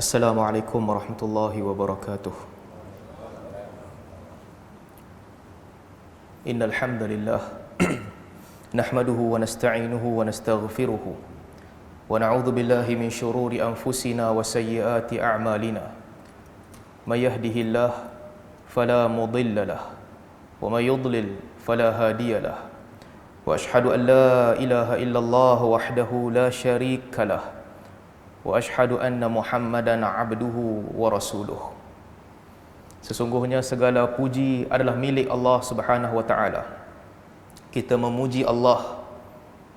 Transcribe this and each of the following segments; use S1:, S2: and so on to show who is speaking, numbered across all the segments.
S1: Assalamualaikum warahmatullahi wabarakatuh. Innal hamdalillah nahmaduhu wa nasta'inuhu wa nastaghfiruhu wa na'udzu billahi min shururi anfusina wa sayyiati a'malina. May yahdihillah fala mudilla lahu wa may yudlil fala hadiya lahu. Wa ashhadu an la ilaha illallah wahdahu la syarika lahu wa ashhadu anna Muhammadan abduhu wa rasuluh. Sesungguhnya segala puji adalah milik Allah Subhanahu wa taala. Kita memuji Allah,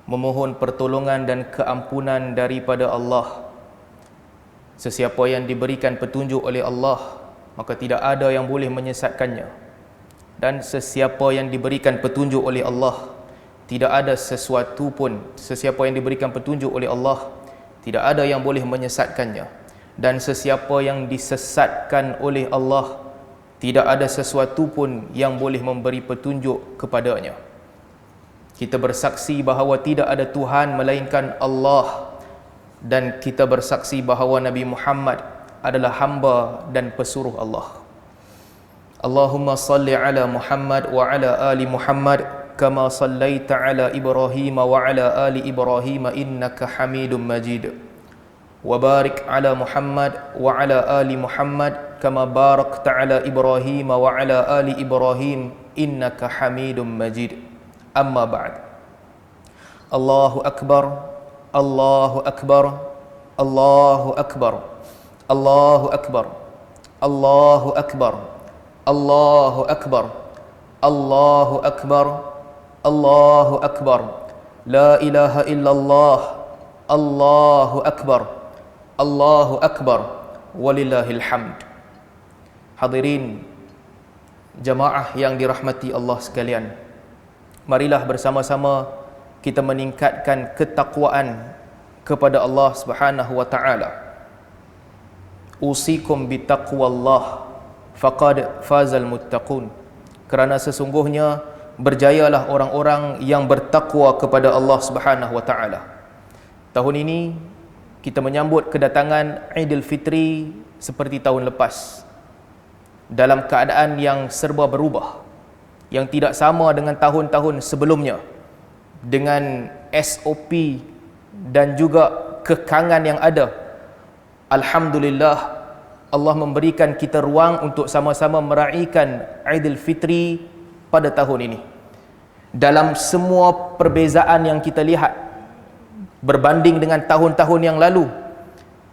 S1: memohon pertolongan dan keampunan daripada Allah. Sesiapa yang diberikan petunjuk oleh Allah, maka tidak ada yang boleh menyesatkannya. Dan sesiapa yang diberikan petunjuk oleh Allah, tidak ada sesuatu pun, sesiapa yang diberikan petunjuk oleh Allah, tidak ada yang boleh menyesatkannya. Dan sesiapa yang disesatkan oleh Allah, tidak ada sesuatu pun yang boleh memberi petunjuk kepadanya. Kita bersaksi bahawa tidak ada Tuhan melainkan Allah, dan kita bersaksi bahawa Nabi Muhammad adalah hamba dan pesuruh Allah. Allahumma salli ala Muhammad wa ala ali Muhammad kama sallaita ala Ibrahim wa ala ali Ibrahim innaka Hamidum Majid. Wa barik ala Muhammad wa ala ali Muhammad kama barakta ala Ibrahim wa ala ali Ibrahim innaka Hamidum Majid. Amma ba'd. Allahu akbar, Allahu akbar, Allahu akbar, Allahu akbar, Allahu akbar, Allahu akbar, Allahu akbar, Allahu akbar, la ilaha illallah, Allahu akbar, Allahu akbar, walillahil hamd. Hadirin jamaah yang dirahmati Allah sekalian, marilah bersama-sama kita meningkatkan ketakwaan kepada Allah Subhanahu wa taala. Usikum bitaqwallah faqad fazal muttaqun. Kerana sesungguhnya berjayalah orang-orang yang bertakwa kepada Allah Subhanahu wa taala. Tahun ini kita menyambut kedatangan Aidil Fitri seperti tahun lepas, dalam keadaan yang serba berubah, yang tidak sama dengan tahun-tahun sebelumnya, dengan SOP dan juga kekangan yang ada. Alhamdulillah, Allah memberikan kita ruang untuk sama-sama meraihkan Aidil Fitri pada tahun ini. Dalam semua perbezaan yang kita lihat berbanding dengan tahun-tahun yang lalu,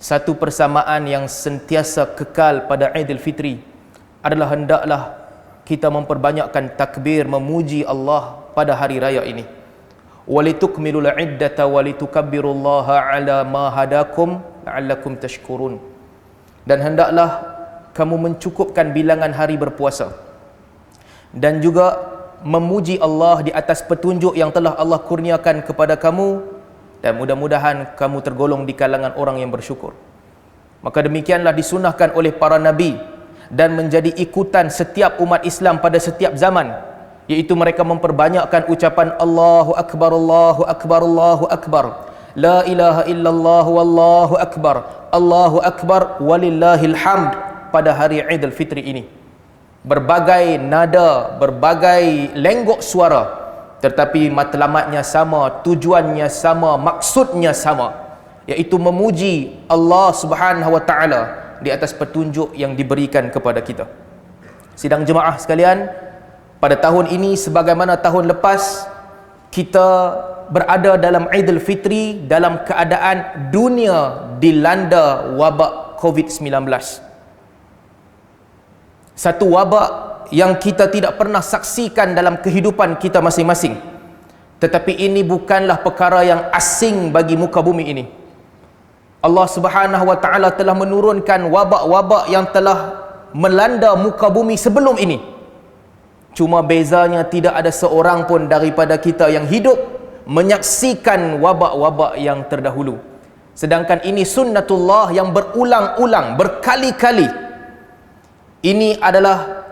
S1: satu persamaan yang sentiasa kekal pada Aidil Fitri adalah hendaklah kita memperbanyakkan takbir memuji Allah pada hari raya ini. Walitukmilul iddata walitukabbirullaha ala ma hadakum la'allakum tashkurun. Dan hendaklah kamu mencukupkan bilangan hari berpuasa dan juga memuji Allah di atas petunjuk yang telah Allah kurniakan kepada kamu, dan mudah-mudahan kamu tergolong di kalangan orang yang bersyukur. Maka demikianlah disunahkan oleh para nabi dan menjadi ikutan setiap umat Islam pada setiap zaman, iaitu mereka memperbanyakkan ucapan Allahu Akbar, Allahu Akbar, Allahu Akbar, la ilaha illallah wallahu akbar, Allahu Akbar walillahil hamd pada hari Aidil Fitri ini. Berbagai nada, berbagai lenggok suara, tetapi matlamatnya sama, tujuannya sama, maksudnya sama, iaitu memuji Allah Subhanahu wa taala di atas petunjuk yang diberikan kepada kita. Sidang jemaah sekalian, pada tahun ini sebagaimana tahun lepas, kita berada dalam Aidil Fitri dalam keadaan dunia dilanda wabak COVID-19. Satu wabak yang kita tidak pernah saksikan dalam kehidupan kita masing-masing. Tetapi ini bukanlah perkara yang asing bagi muka bumi ini. Allah Subhanahu wa taala telah menurunkan wabak-wabak yang telah melanda muka bumi sebelum ini. Cuma bezanya tidak ada seorang pun daripada kita yang hidup menyaksikan wabak-wabak yang terdahulu. Sedangkan ini sunnatullah yang berulang-ulang, berkali-kali. Ini adalah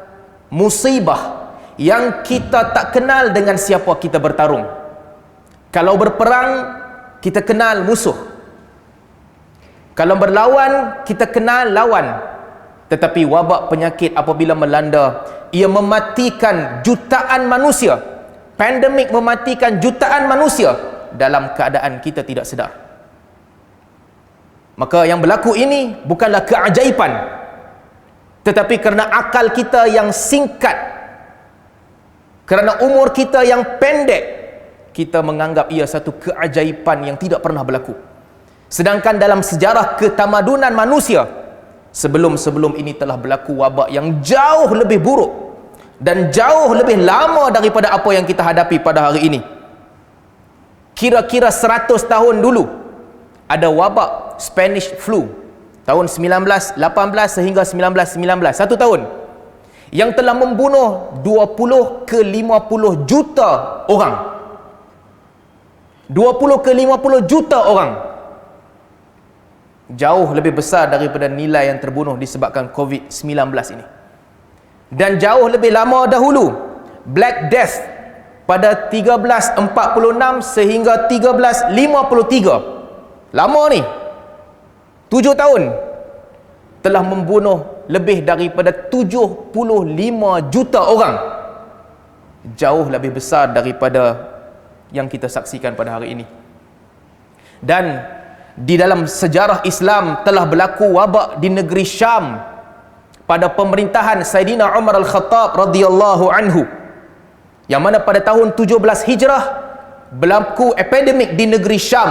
S1: musibah yang kita tak kenal dengan siapa kita bertarung. Kalau berperang, kita kenal musuh. Kalau berlawan, kita kenal lawan. Tetapi wabak penyakit apabila melanda, ia mematikan jutaan manusia. Pandemik mematikan jutaan manusia dalam keadaan kita tidak sedar. Maka yang berlaku ini bukanlah keajaiban, tetapi kerana akal kita yang singkat, kerana umur kita yang pendek, kita menganggap ia satu keajaiban yang tidak pernah berlaku. Sedangkan dalam sejarah ketamadunan manusia, sebelum-sebelum ini telah berlaku wabak yang jauh lebih buruk dan jauh lebih lama daripada apa yang kita hadapi pada hari ini. Kira-kira 100 tahun dulu ada wabak Spanish flu tahun 1918 sehingga 1919, 1 tahun, yang telah membunuh 20 ke 50 juta orang. 20 ke 50 juta orang. Jauh lebih besar daripada nilai yang terbunuh disebabkan COVID-19 ini. Dan jauh lebih lama dahulu, Black Death pada 1346 sehingga 1353. Lama ni. 7 tahun telah membunuh lebih daripada 75 juta orang. Jauh lebih besar daripada yang kita saksikan pada hari ini. Dan di dalam sejarah Islam telah berlaku wabak di negeri Syam pada pemerintahan Saidina Umar Al-Khattab radhiyallahu anhu, yang mana pada tahun 17 Hijrah berlaku epidemik di negeri Syam,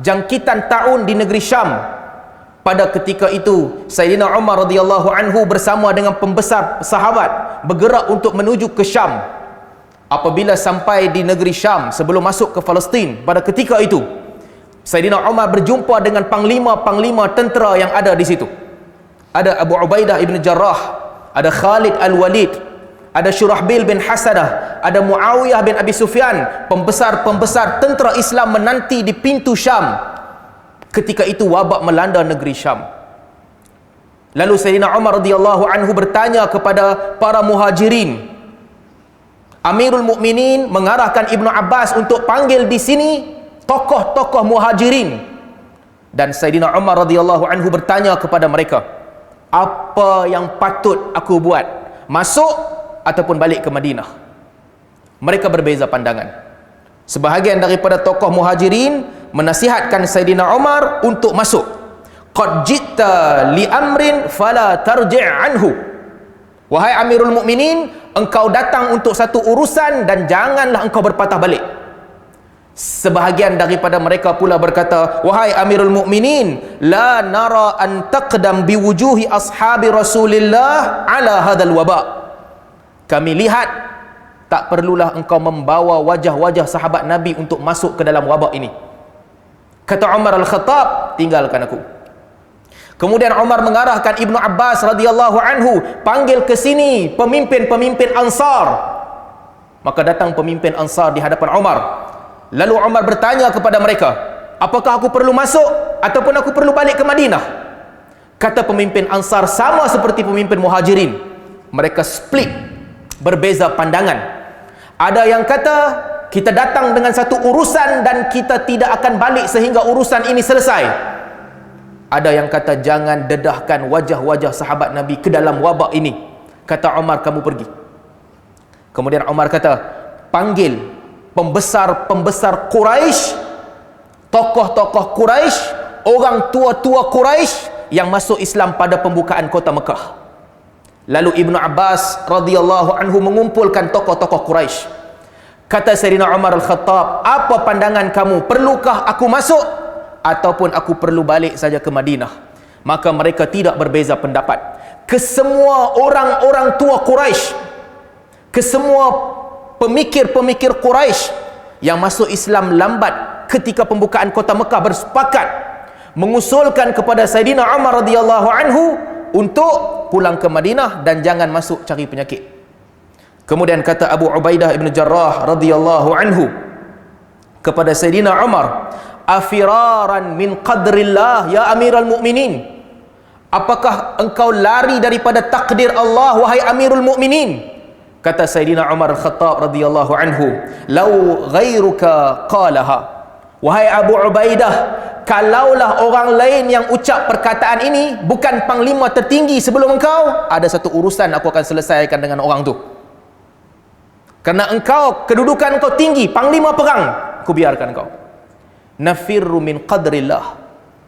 S1: jangkitan taun di negeri Syam. Pada ketika itu Saidina Umar radhiyallahu anhu bersama dengan pembesar sahabat bergerak untuk menuju ke Syam. Apabila sampai di negeri Syam, sebelum masuk ke Palestin, pada ketika itu Saidina Umar berjumpa dengan panglima-panglima tentera yang ada di situ. Ada Abu Ubaidah ibn Jarrah, ada Khalid al-Walid, ada Syurahbil bin Hasadah, ada Muawiyah bin Abi Sufyan. Pembesar-pembesar tentera Islam menanti di pintu Syam. Ketika itu wabak melanda negeri Syam. Lalu Saidina Umar radhiyallahu anhu bertanya kepada para muhajirin. Amirul Mukminin mengarahkan Ibnu Abbas untuk panggil di sini tokoh-tokoh muhajirin. Dan Saidina Umar radhiyallahu anhu bertanya kepada mereka, apa yang patut aku buat? Masuk ataupun balik ke Madinah? Mereka berbeza pandangan. Sebahagian daripada tokoh muhajirin menasihatkan Saidina Umar untuk masuk. Qad jitta li amrin fala tarji' anhu. Wahai Amirul Mukminin, engkau datang untuk satu urusan dan janganlah engkau berpatah balik. Sebahagian daripada mereka pula berkata, wahai Amirul Mukminin, la nara an taqdam biwujuhi ashabi Rasulillah ala hadzal waba. Kami lihat tak perlulah engkau membawa wajah-wajah sahabat Nabi untuk masuk ke dalam wabak ini. Kata Umar Al-Khattab, tinggalkan aku. Kemudian Umar mengarahkan Ibnu Abbas radhiyallahu anhu, panggil ke sini pemimpin-pemimpin Ansar. Maka datang pemimpin Ansar di hadapan Umar. Lalu Umar bertanya kepada mereka, apakah aku perlu masuk ataupun aku perlu balik ke Madinah? Kata pemimpin Ansar, sama seperti pemimpin Muhajirin. Mereka split, berbeza pandangan. Ada yang kata, kita datang dengan satu urusan dan kita tidak akan balik sehingga urusan ini selesai. Ada yang kata, jangan dedahkan wajah-wajah sahabat Nabi ke dalam wabak ini. Kata Umar, kamu pergi. Kemudian Umar kata, panggil pembesar-pembesar Quraisy, tokoh-tokoh Quraisy, orang tua-tua Quraisy yang masuk Islam pada pembukaan kota Mekah. Lalu Ibnu Abbas radhiyallahu anhu mengumpulkan tokoh-tokoh Quraisy. Kata Sayyidina Umar Al-Khattab, apa pandangan kamu? Perlukah aku masuk ataupun aku perlu balik saja ke Madinah? Maka mereka tidak berbeza pendapat. Kesemua orang-orang tua Quraisy, kesemua pemikir-pemikir Quraisy yang masuk Islam lambat ketika pembukaan kota Mekah bersepakat mengusulkan kepada Sayyidina Umar radhiyallahu anhu untuk pulang ke Madinah dan jangan masuk cari penyakit. Kemudian kata Abu Ubaidah ibn Jarrah radhiyallahu anhu kepada Sayyidina Umar, afiraran min qadrillah ya Amirul Mukminin, apakah engkau lari daripada takdir Allah wahai Amirul Mukminin? Kata Sayyidina Umar Al-Khattab radhiyallahu anhu, "Lau ghairuka qalaha." Wahai Abu Ubaidah, kalaulah orang lain yang ucap perkataan ini bukan panglima tertinggi sebelum engkau, ada satu urusan aku akan selesaikan dengan orang tu. Kerana engkau, kedudukan engkau tinggi, panglima perang, aku biarkan engkau. Nafirru min qadrillah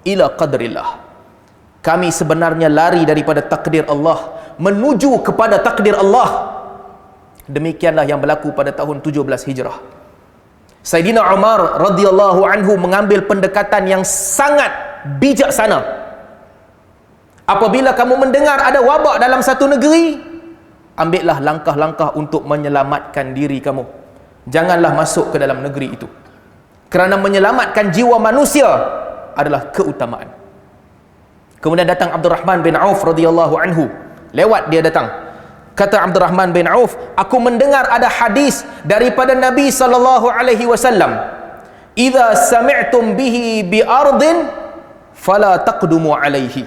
S1: ila qadrillah. Kami sebenarnya lari daripada takdir Allah menuju kepada takdir Allah. Demikianlah yang berlaku pada tahun 17 Hijrah. Sayyidina Umar radhiyallahu anhu mengambil pendekatan yang sangat bijaksana. Apabila kamu mendengar ada wabak dalam satu negeri, ambillah langkah-langkah untuk menyelamatkan diri kamu. Janganlah masuk ke dalam negeri itu. Kerana menyelamatkan jiwa manusia adalah keutamaan. Kemudian datang Abdurrahman bin Auf radhiyallahu anhu. Lewat dia datang. Kata Abdurrahman bin Auf, aku mendengar ada hadis daripada Nabi sallallahu alaihi wasallam, "Idza sami'tum bihi bi ardin fala taqdumu alaihi."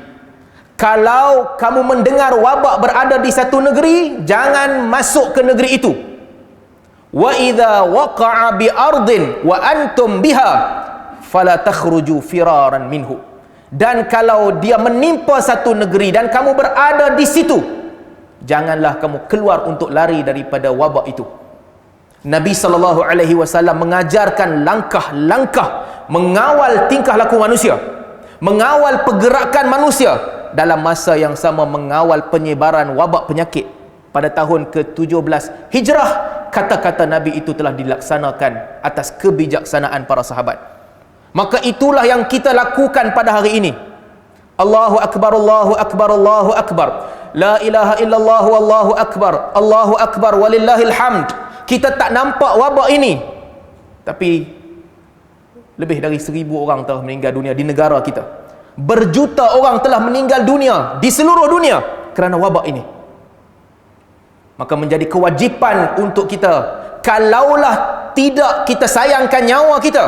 S1: Kalau kamu mendengar wabak berada di satu negeri, jangan masuk ke negeri itu. Wa idza waqa'a bi ardin wa antum biha fala takhruju firaran minhu. Dan kalau dia menimpa satu negeri dan kamu berada di situ, janganlah kamu keluar untuk lari daripada wabak itu. Nabi sallallahu alaihi wasallam mengajarkan langkah-langkah mengawal tingkah laku manusia, mengawal pergerakan manusia, dalam masa yang sama mengawal penyebaran wabak penyakit. Pada tahun ke-17 Hijrah, kata-kata Nabi itu telah dilaksanakan atas kebijaksanaan para sahabat. Maka itulah yang kita lakukan pada hari ini. Allahu akbar, Allahu akbar, Allahu akbar. La ilaha illallah wallahu akbar. Allahu akbar walillahil hamd. Kita tak nampak wabak ini, tapi lebih dari 1000 orang telah meninggal dunia di negara kita. Berjuta orang telah meninggal dunia di seluruh dunia kerana wabak ini. Maka menjadi kewajipan untuk kita, kalaulah tidak kita sayangkan nyawa kita,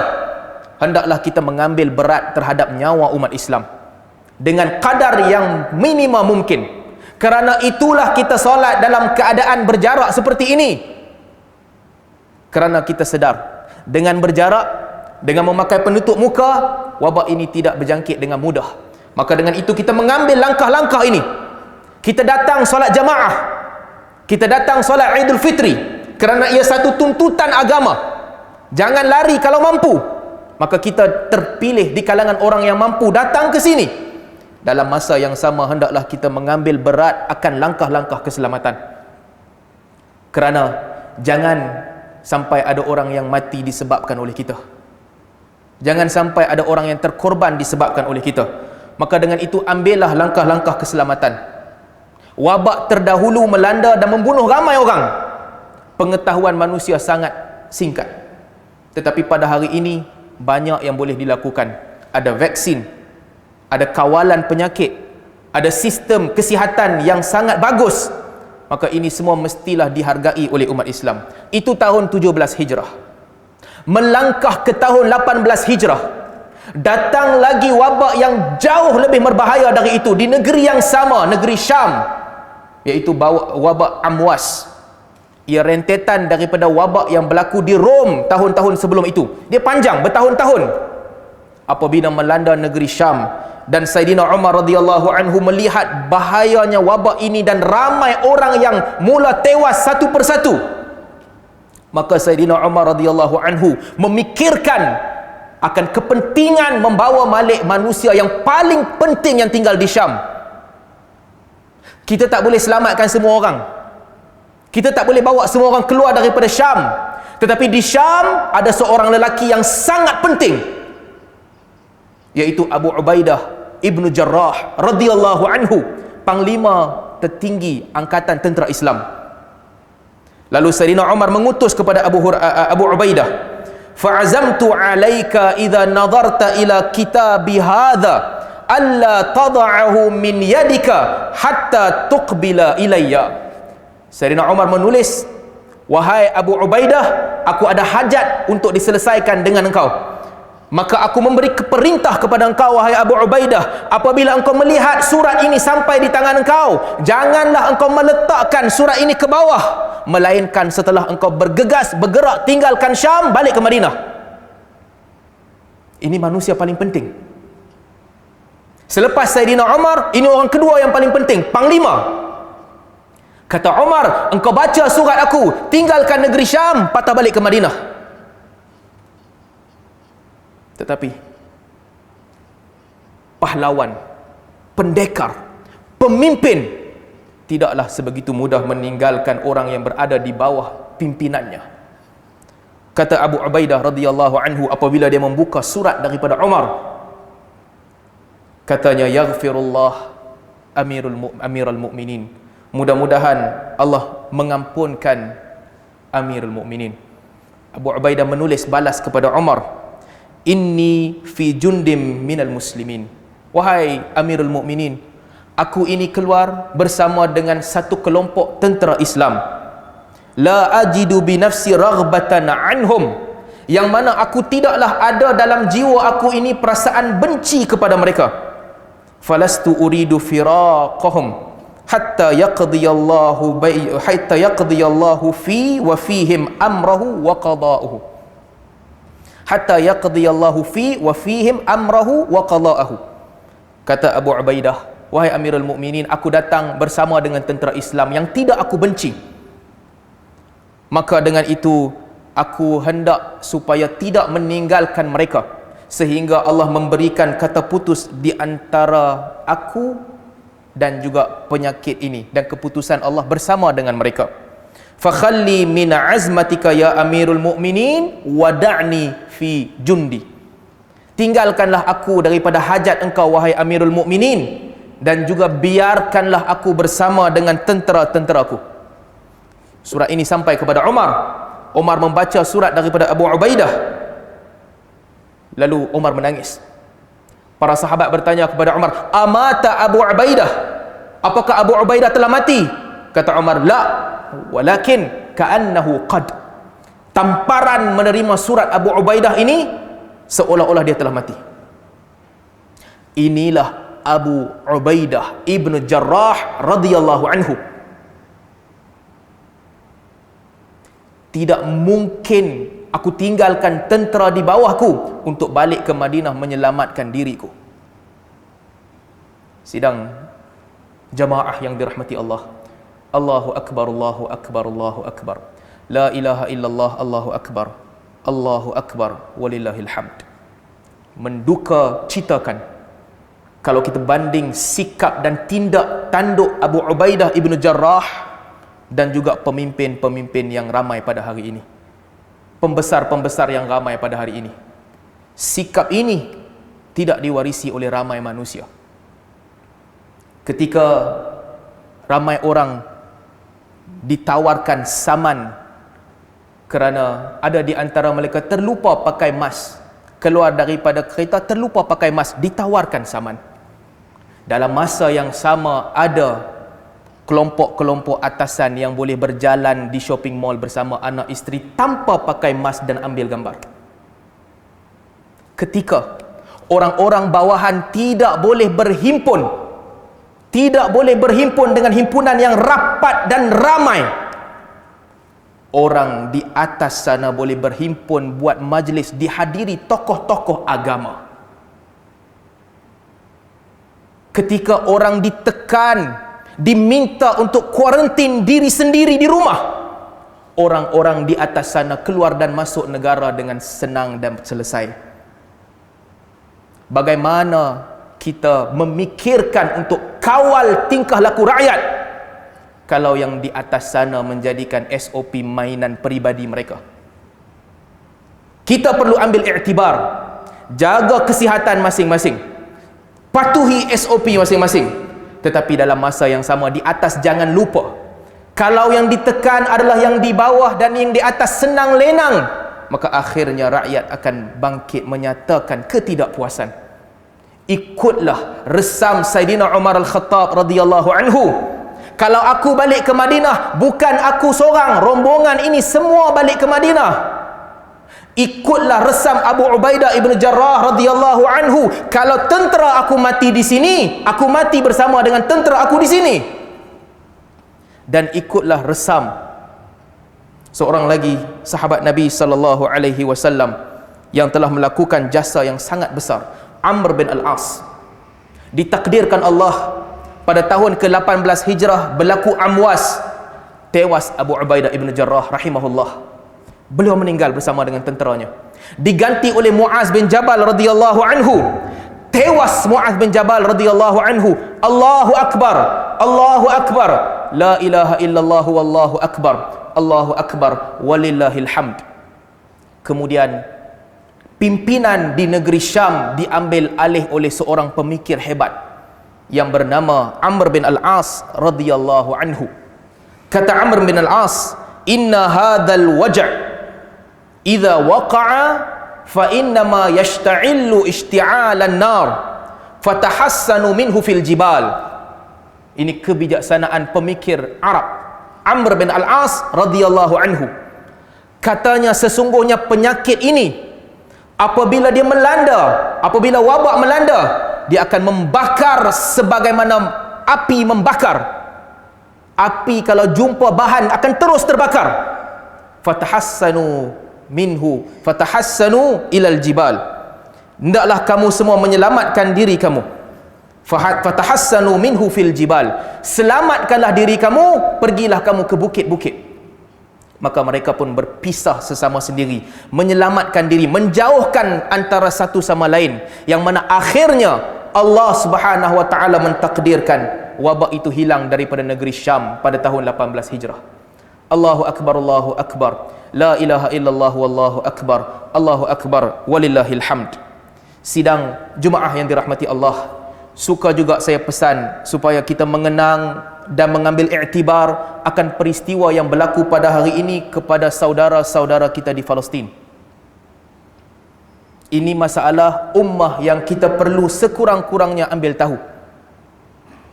S1: hendaklah kita mengambil berat terhadap nyawa umat Islam dengan kadar yang minima mungkin. Kerana itulah kita solat dalam keadaan berjarak seperti ini. Kerana kita sedar, dengan berjarak, dengan memakai penutup muka, wabak ini tidak berjangkit dengan mudah. Maka dengan itu kita mengambil langkah-langkah ini. Kita datang solat jamaah, kita datang solat Idul Fitri, kerana ia satu tuntutan agama. Jangan lari kalau mampu. Maka kita terpilih di kalangan orang yang mampu datang ke sini. Dalam masa yang sama hendaklah kita mengambil berat akan langkah-langkah keselamatan. Kerana jangan sampai ada orang yang mati disebabkan oleh kita. Jangan sampai ada orang yang terkorban disebabkan oleh kita. Maka dengan itu ambillah langkah-langkah keselamatan. Wabak terdahulu melanda dan membunuh ramai orang. Pengetahuan manusia sangat singkat. Tetapi pada hari ini banyak yang boleh dilakukan. Ada vaksin, ada kawalan penyakit, ada sistem kesihatan yang sangat bagus. Maka ini semua mestilah dihargai oleh umat Islam. Itu tahun 17 Hijrah. Melangkah ke tahun 18 Hijrah, datang lagi wabak yang jauh lebih berbahaya dari itu di negeri yang sama, negeri Syam, iaitu wabak Amwas. Ia rentetan daripada wabak yang berlaku di Rom tahun-tahun sebelum itu. Dia panjang, bertahun-tahun. Apabila melanda negeri Syam, dan Sayyidina Umar radhiyallahu anhu melihat bahayanya wabak ini dan ramai orang yang mula tewas satu persatu, maka Sayyidina Umar radhiyallahu anhu memikirkan akan kepentingan membawa balik manusia yang paling penting yang tinggal di Syam. Kita tak boleh selamatkan semua orang. Kita tak boleh bawa semua orang keluar daripada Syam. Tetapi di Syam ada seorang lelaki yang sangat penting, iaitu Abu Ubaidah Ibnu Jarrah radhiyallahu anhu, panglima tertinggi angkatan tentera Islam. Lalu Sayyidina Umar mengutus kepada Abu Ubaidah, "Fa'azamtu 'alaika idza nadarta ila kitabi hadza alla tad'ahu min yadika hatta tuqbila ilayya." Sayyidina Umar menulis, "Wahai Abu Ubaidah, aku ada hajat untuk diselesaikan dengan engkau. Maka aku memberi perintah kepada engkau, wahai Abu Ubaidah, apabila engkau melihat surat ini sampai di tangan engkau, janganlah engkau meletakkan surat ini ke bawah, melainkan setelah engkau bergerak tinggalkan Syam, balik ke Madinah." Ini manusia paling penting. Selepas Saidina Umar, ini orang kedua yang paling penting, panglima. Kata Umar, engkau baca surat aku, tinggalkan negeri Syam, patah balik ke Madinah. Tetapi pahlawan, pendekar, pemimpin tidaklah sebegitu mudah meninggalkan orang yang berada di bawah pimpinannya. Kata Abu Ubaidah radhiyallahu anhu apabila dia membuka surat daripada Umar, katanya, yaghfirullah amirul mu'minin, mudah-mudahan Allah mengampunkan Amirul Mukminin. Abu Ubaidah menulis balas kepada Umar, inni fi jundim minal muslimin, wahai Amirul Mukminin, aku ini keluar bersama dengan satu kelompok tentera Islam, la ajidu bi nafsi raghbatan anhum, yang mana aku tidaklah ada dalam jiwa aku ini perasaan benci kepada mereka, falastu uridu firaqahum hatta yaqdiyallahu fi wa fihim amrahu wa qada'uhu, hatta yaqdiyallahu fi wa fihim amrahu wa qada'uhu. Kata Abu Ubaidah, wahai Amirul Mukminin, aku datang bersama dengan tentera Islam yang tidak aku benci, maka dengan itu aku hendak supaya tidak meninggalkan mereka, sehingga Allah memberikan kata putus di antara aku dan juga penyakit ini, dan keputusan Allah bersama dengan mereka. Fakhalli min azmatika ya Amirul Mukminin wada'ni fi jundi, tinggalkanlah aku daripada hajat engkau wahai Amirul Mukminin, dan juga biarkanlah aku bersama dengan tentera-tenteraku. Surat ini sampai kepada Umar. Umar membaca surat daripada Abu Ubaidah, lalu Umar menangis. Para sahabat bertanya kepada Umar, amata Abu Ubaidah, apakah Abu Ubaidah telah mati? Kata Umar, la, walakin ka'annahu qad. Tamparan menerima surat Abu Ubaidah ini seolah-olah dia telah mati. Inilah Abu Ubaidah ibnu Jarrah radhiyallahu anhu. Tidak mungkin aku tinggalkan tentera di bawahku untuk balik ke Madinah menyelamatkan diriku. Sidang jamaah yang dirahmati Allah, Allahu Akbar, Allahu Akbar, Allahu Akbar, la ilaha illallah, Allahu Akbar, Allahu Akbar, walillahil hamd. Menduka citakan kalau kita banding sikap dan tindak tanduk Abu Ubaidah ibnu Jarrah dan juga pemimpin-pemimpin yang ramai pada hari ini, pembesar-pembesar yang ramai pada hari ini. Sikap ini tidak diwarisi oleh ramai manusia. Ketika ramai orang ditawarkan saman kerana ada di antara mereka terlupa pakai mask, keluar daripada kereta terlupa pakai mask, ditawarkan saman. Dalam masa yang sama ada kelompok-kelompok atasan yang boleh berjalan di shopping mall bersama anak isteri tanpa pakai mask dan ambil gambar. Ketika orang-orang bawahan tidak boleh berhimpun, tidak boleh berhimpun dengan himpunan yang rapat dan ramai, orang di atas sana boleh berhimpun buat majlis, dihadiri tokoh-tokoh agama. Ketika orang ditekan, diminta untuk kuarantin diri sendiri di rumah, orang-orang di atas sana keluar dan masuk negara dengan senang dan selesai. Bagaimana kita memikirkan untuk kawal tingkah laku rakyat kalau yang di atas sana menjadikan SOP mainan peribadi mereka? Kita perlu ambil iktibar, jaga kesihatan masing-masing, patuhi SOP masing-masing. Tetapi dalam masa yang sama di atas jangan lupa, kalau yang ditekan adalah yang di bawah dan yang di atas senang lenang, maka akhirnya rakyat akan bangkit menyatakan ketidakpuasan. Ikutlah resam Saidina Umar Al-Khattab radhiyallahu anhu. Kalau aku balik ke Madinah, bukan aku seorang, rombongan ini semua balik ke Madinah. Ikutlah resam Abu Ubaidah ibnu Jarrah radhiyallahu anhu. Kalau tentera aku mati di sini, aku mati bersama dengan tentera aku di sini. Dan ikutlah resam seorang lagi sahabat Nabi sallallahu alaihi wasallam yang telah melakukan jasa yang sangat besar, Amr bin Al-As, Ditakdirkan Allah pada tahun ke-18 Hijrah berlaku Amwas, tewas Abu Ubaidah ibn Jarrah rahimahullah. Beliau meninggal bersama dengan tenteranya. Diganti oleh Muaz bin Jabal radhiyallahu anhu. Tewas Muaz bin Jabal radhiyallahu anhu. Allahu akbar, Allahu akbar, la ilaha illallah wallahu akbar, Allahu akbar walillahil hamd. Kemudian pimpinan di negeri Syam diambil alih oleh seorang pemikir hebat yang bernama Amr bin Al-As radhiyallahu anhu. Kata Amr bin Al-As, inna hadzal waj' idza waqa'a fa innama yashta'illu ishti'alan nar fatahassanu minhu fil jibal. Ini kebijaksanaan pemikir Arab Amr bin Al-As radhiyallahu anhu. Katanya sesungguhnya penyakit ini apabila dia melanda, apabila wabak melanda, dia akan membakar sebagaimana api membakar. Api kalau jumpa bahan akan terus terbakar. Fatahassanu minhu fatahassanu ilal jibal. Hendaklah kamu semua menyelamatkan diri kamu. Fatahassanu minhu fil jibal. Selamatkanlah diri kamu, pergilah kamu ke bukit-bukit. Maka mereka pun berpisah sesama sendiri, menyelamatkan diri, menjauhkan antara satu sama lain, yang mana akhirnya Allah Subhanahu wa taala mentakdirkan wabak itu hilang daripada negeri Syam pada tahun 18 Hijrah. Allahu akbar, Allahu akbar, la ilaha illallah wallahu akbar, Allahu akbar walillahil hamd. Sidang Jumaah yang dirahmati Allah, suka juga saya pesan supaya kita mengenang dan mengambil iktibar akan peristiwa yang berlaku pada hari ini kepada saudara-saudara kita di Palestin. Ini masalah ummah yang kita perlu sekurang-kurangnya ambil tahu.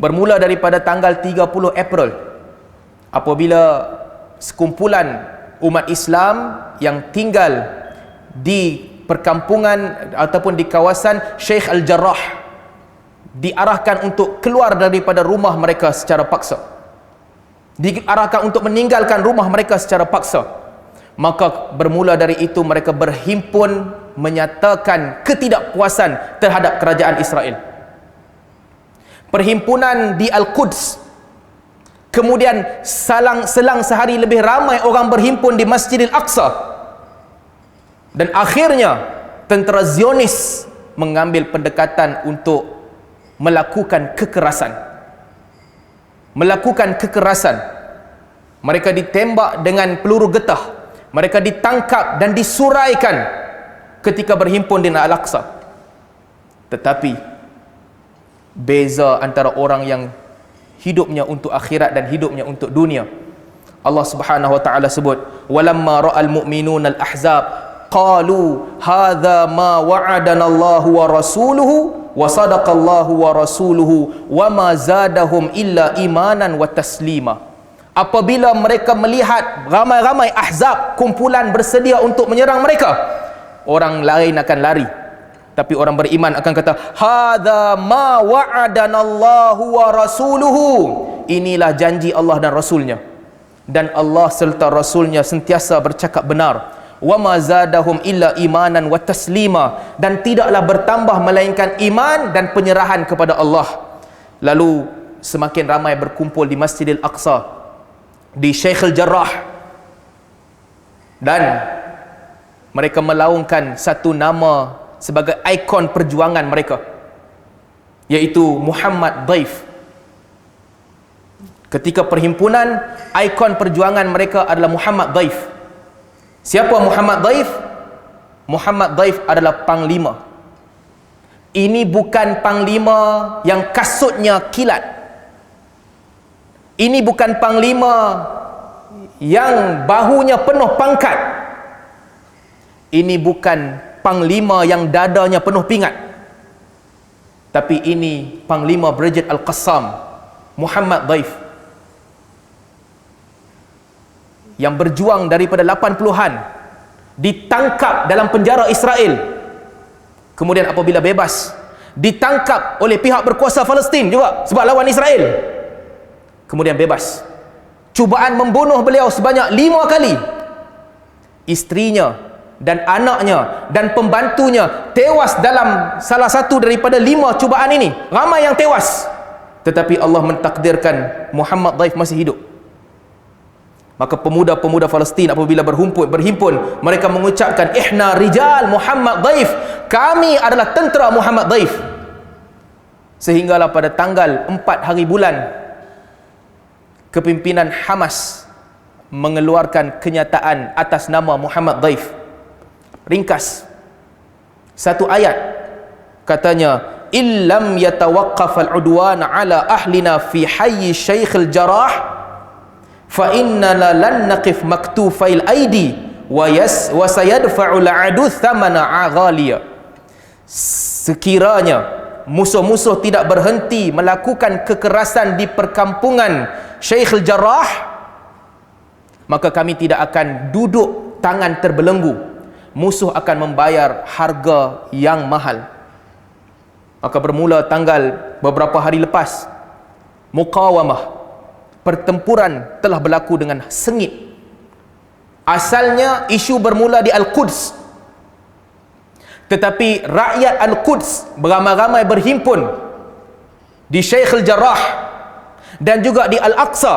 S1: Bermula daripada tanggal 30 April, apabila sekumpulan umat Islam yang tinggal di perkampungan ataupun di kawasan Sheikh Al-Jarrah diarahkan untuk keluar daripada rumah mereka secara paksa, diarahkan untuk meninggalkan rumah mereka secara paksa. Maka bermula dari itu mereka berhimpun menyatakan ketidakpuasan terhadap kerajaan Israel. Perhimpunan di Al-Quds, kemudian selang sehari lebih ramai orang berhimpun di Masjidil Aqsa, dan akhirnya tentera Zionis mengambil pendekatan untuk melakukan kekerasan. Mereka ditembak dengan peluru getah, mereka ditangkap dan disuraikan ketika berhimpun di Al-Aqsa. Tetapi beza antara orang yang hidupnya untuk akhirat dan hidupnya untuk dunia. Allah Subhanahu wa taala sebut, walamma ra'al mu'minuna al-ahzab qalu hadza ma wa'adana Allahu wa rasuluhu wa sadaqallahu wa rasuluhu wa ma zadahum illa imanan wa taslima. Apabila mereka melihat ramai-ramai ahzab, kumpulan bersedia untuk menyerang mereka, orang lain akan lari, tapi orang beriman akan kata, hadza ma wa'adana Allahu wa rasuluhu. Inilah janji Allah dan Rasulnya, dan Allah serta Rasulnya sentiasa bercakap benar. Wa ma zadahum illa imanan wa taslima, dan tidaklah bertambah melainkan iman dan penyerahan kepada Allah. Lalu semakin ramai berkumpul di Masjidil Aqsa, di Sheikh Al-Jarrah, dan mereka melaungkan satu nama sebagai ikon perjuangan mereka, yaitu Muhammad Daif. Ketika perhimpunan, ikon perjuangan mereka adalah Muhammad Daif. Siapa Muhammad Daif? Muhammad Daif adalah panglima. Ini bukan panglima yang kasutnya kilat. Ini bukan panglima yang bahunya penuh pangkat. Ini bukan panglima yang dadanya penuh pingat. Tapi ini panglima Brigade Al-Qassam, Muhammad Daif, yang berjuang daripada 80-an, ditangkap dalam penjara Israel, kemudian apabila bebas ditangkap oleh pihak berkuasa Palestin juga sebab lawan Israel, kemudian bebas. Cubaan membunuh beliau sebanyak 5 kali. Isterinya dan anaknya dan pembantunya tewas dalam salah satu daripada 5 cubaan ini. Ramai yang tewas, tetapi Allah mentakdirkan Muhammad Dhaif masih hidup. Maka pemuda-pemuda Palestin apabila berhimpun, mereka mengucapkan, ihna rijal Muhammad Dhaif, kami adalah tentera Muhammad Dhaif. Sehinggalah pada tanggal 4 hari bulan, kepimpinan Hamas mengeluarkan kenyataan atas nama Muhammad Dhaif. Ringkas, satu ayat, katanya, illam yatawaqqaf al-udwan ala ahlina fi hayy Syekh al-Jarrah fa innana lan naqif maktufail aidi wa sayadfa'u al-adu thamana ghaliya. Sekiranya musuh-musuh tidak berhenti melakukan kekerasan di perkampungan Syekh al-Jarrah, maka kami tidak akan duduk tangan terbelenggu. Musuh akan membayar harga yang mahal. Maka bermula tanggal beberapa hari lepas, muqawamah, pertempuran telah berlaku dengan sengit. Asalnya isu bermula di Al-Quds, tetapi rakyat Al-Quds beramai-ramai berhimpun di Syekh al-Jarrah dan juga di Al-Aqsa,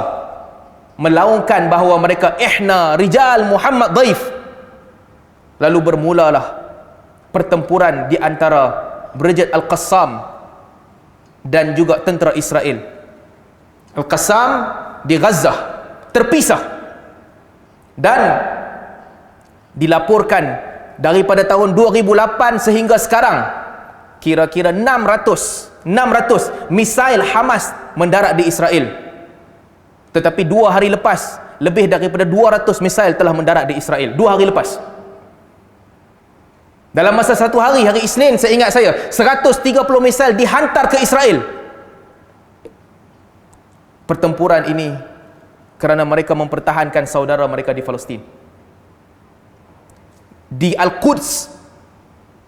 S1: melaungkan bahawa mereka ihna rijal Muhammad Dhaif. Lalu bermulalah pertempuran di antara Brigade Al-Qassam dan juga tentera Israel. Al-Qassam di Gaza terpisah, dan dilaporkan daripada tahun 2008 sehingga sekarang kira-kira 600 misail Hamas mendarat di Israel. Tetapi 2 hari lepas, lebih daripada 200 misail telah mendarat di Israel. 2 hari lepas. Dalam masa satu hari, hari Isnin seingat saya, 130 misail dihantar ke Israel. Pertempuran ini kerana mereka mempertahankan saudara mereka di Palestin. Di Al-Quds,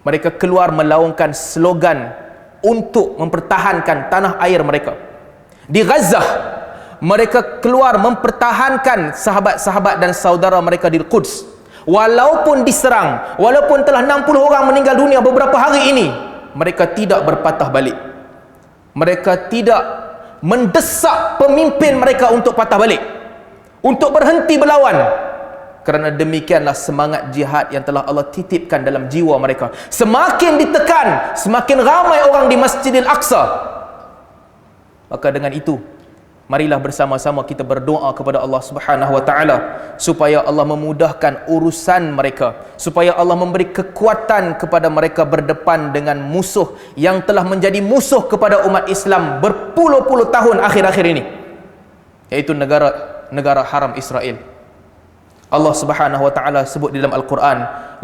S1: mereka keluar melaungkan slogan untuk mempertahankan tanah air mereka. Di Gaza, mereka keluar mempertahankan sahabat-sahabat dan saudara mereka di Al-Quds. Walaupun diserang, walaupun telah 60 orang meninggal dunia beberapa hari ini, mereka tidak berpatah balik. Mereka tidak mendesak pemimpin mereka untuk patah balik, untuk berhenti berlawan. Kerana demikianlah semangat jihad yang telah Allah titipkan dalam jiwa mereka. Semakin ditekan, semakin ramai orang di Masjidil Aqsa. Maka dengan itu, marilah bersama-sama kita berdoa kepada Allah Subhanahu wa taala supaya Allah memudahkan urusan mereka, supaya Allah memberi kekuatan kepada mereka berdepan dengan musuh yang telah menjadi musuh kepada umat Islam berpuluh-puluh tahun akhir-akhir ini, yaitu negara haram Israel. Allah Subhanahu wa taala sebut di dalam Al-Quran,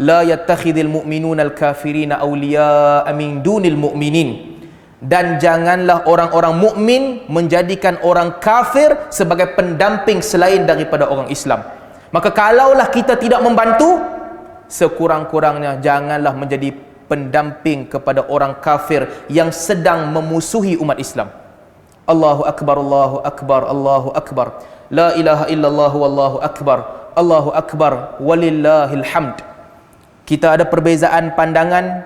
S1: la yattakhidhul mu'minuna al-kafirina awliya'a min dunil mu'minin. Dan janganlah orang-orang mukmin menjadikan orang kafir sebagai pendamping selain daripada orang Islam. Maka kalaulah kita tidak membantu, sekurang-kurangnya janganlah menjadi pendamping kepada orang kafir yang sedang memusuhi umat Islam. Allahu Akbar, Allahu Akbar, Allahu Akbar. La ilaha illallah wallahu akbar. Allahu Akbar walillahil hamd. Kita ada perbezaan pandangan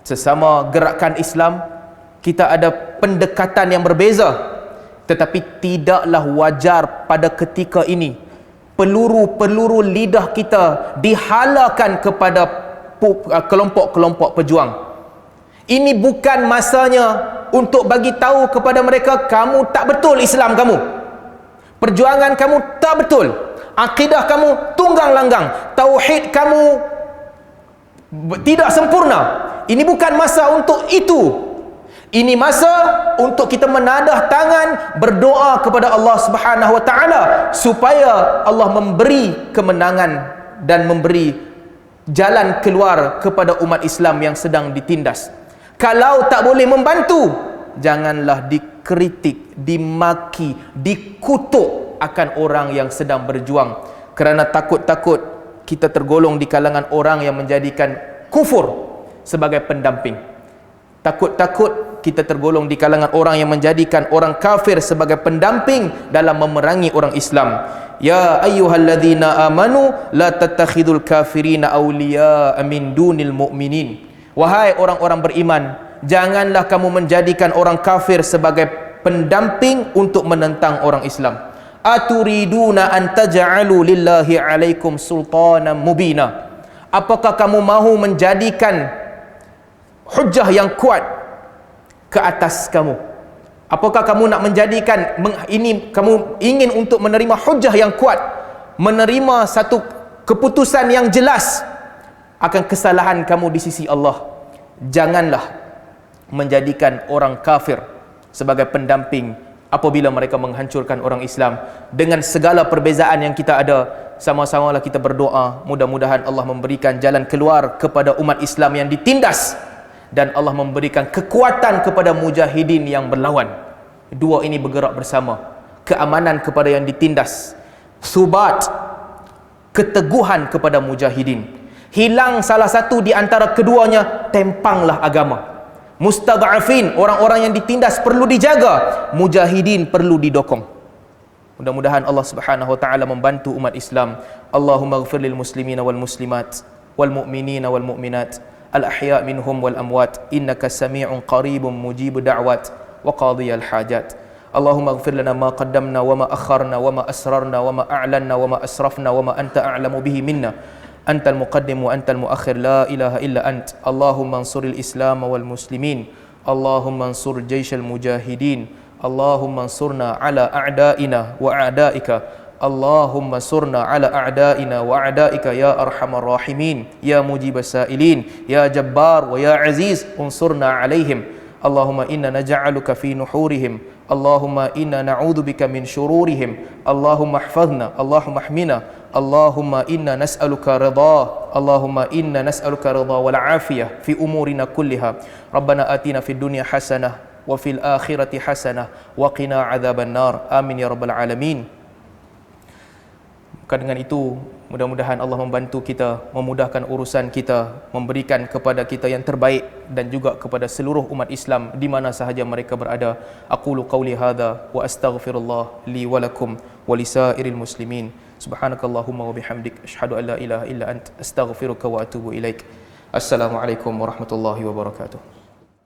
S1: sesama gerakan Islam, kita ada pendekatan yang berbeza, tetapi tidaklah wajar pada ketika ini peluru-peluru lidah kita dihalakan kepada kelompok-kelompok pejuang. Ini bukan masanya untuk bagi tahu kepada mereka, kamu tak betul Islam kamu, perjuangan kamu tak betul, akidah kamu tunggang langgang, tauhid kamu tidak sempurna. Ini bukan masa untuk itu. Ini masa untuk kita menadah tangan, berdoa kepada Allah Subhanahu wa taala supaya Allah memberi kemenangan dan memberi jalan keluar kepada umat Islam yang sedang ditindas. Kalau tak boleh membantu, janganlah dikritik, dimaki, dikutuk akan orang yang sedang berjuang, kerana takut-takut kita tergolong di kalangan orang yang menjadikan kufur sebagai pendamping. Takut-takut kita tergolong di kalangan orang yang menjadikan orang kafir sebagai pendamping dalam memerangi orang Islam. Ya ayyuhalladzina amanu la tattakhidul kafirina awliya'a min dunil mu'minin. Wahai orang-orang beriman, janganlah kamu menjadikan orang kafir sebagai pendamping untuk menentang orang Islam. Aturiduna an taj'alu lillahi 'alaikum sultanan mubina. Apakah kamu mahu menjadikan hujjah yang kuat ke atas kamu? Apakah kamu nak menjadikan ini, kamu ingin untuk menerima hujjah yang kuat, menerima satu keputusan yang jelas akan kesalahan kamu di sisi Allah? Janganlah menjadikan orang kafir sebagai pendamping apabila mereka menghancurkan orang Islam. Dengan segala perbezaan yang kita ada, sama-samalah kita berdoa, mudah-mudahan Allah memberikan jalan keluar kepada umat Islam yang ditindas, dan Allah memberikan kekuatan kepada mujahidin yang berlawan. Dua ini bergerak bersama. Keamanan kepada yang ditindas, subat, keteguhan kepada mujahidin. Hilang salah satu di antara keduanya, tempanglah agama. Mustad'afin, orang-orang yang ditindas perlu dijaga, mujahidin perlu didokong. Mudah-mudahan Allah Subhanahu wa taala membantu umat Islam. Allahumma ighfir lil muslimina wal muslimat wal mu'minina wal mu'minat al-ahya' minhum wal amwat innaka sami'un qaribun mujib da'wat wa qadiyal hajat. Allahumma ighfir lana ma qaddamna wa ma akharna wa ma asrarna wa ma a'lanna wa ma asrafna wa ma anta a'lamu bihi minna antal muqaddim wa antal muakhir la ilaha illa ant. Allahumma ansuril islam wal muslimin. Allahumma ansur jayshal mujahidin. Allahumma ansurna ala a'daina wa a'daika. Allahumma surna ala a'daina wa a'daika ya arhamar rahimin ya mujibas sa'ilin ya jabbar wa ya aziz unsurna alaihim. Allahumma inna naj'aluka fi nuhurihim. Allahumma inna na'udzubika min syururihim. Allahumma ihfazna, Allahumma ihmina. Allahumma inna nas'aluka ridha. Allahumma inna nas'aluka ridha wal afiyah fi umurina kulliha. Rabbana atina fid dunya hasanah wa fil akhirati hasanah wa qina adzaban nar. Amin ya rabbal alamin. Dengan itu, mudah-mudahan Allah membantu kita, memudahkan urusan kita, memberikan kepada kita yang terbaik, dan juga kepada seluruh umat Islam di mana sahaja mereka berada. Aqulu qawli hadha wa astaghfirullah li wa lakum wa lisairil muslimin. Subhanakallahumma wa bihamdik asyhadu an la ilaha illa ant astaghfiruka wa atubu ilaik. Assalamualaikum warahmatullahi wabarakatuh.